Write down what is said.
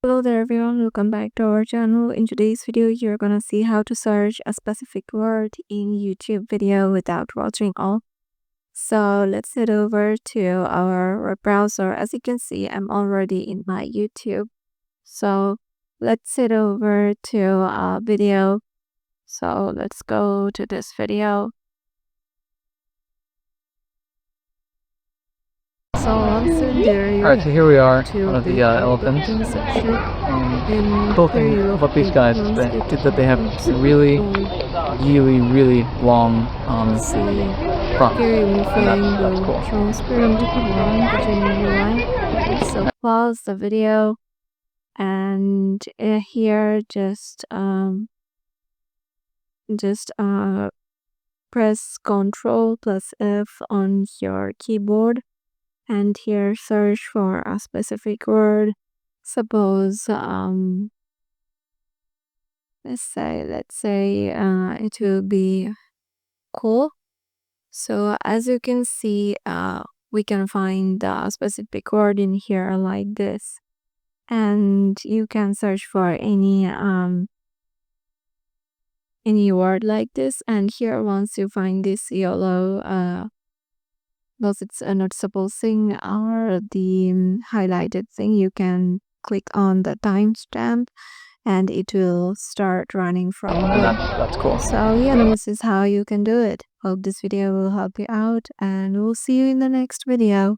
Hello there everyone, welcome back to our channel. In today's video, you're gonna see how to search a specific word in YouTube video without watching all. So let's head over to our web browser. As you can see, I'm already in my YouTube. So let's head over to a video. So let's go to this video. So once in there, Alright, so here we are, one of the elephants. section. Cool thing about these guys is that they have really long front. That's cool. So pause the video and here just press Ctrl plus F on your keyboard and here search for a specific word. Suppose let's say it will be cool. So as you can see, we can find a specific word in here like this, and you can search for any word like this. And here, once you find this yellow those it's a noticeable thing or the highlighted thing, you can click on the timestamp and it will start running from there. That's cool. So yeah, this is how you can do it. Hope this video will help you out and we'll see you in the next video.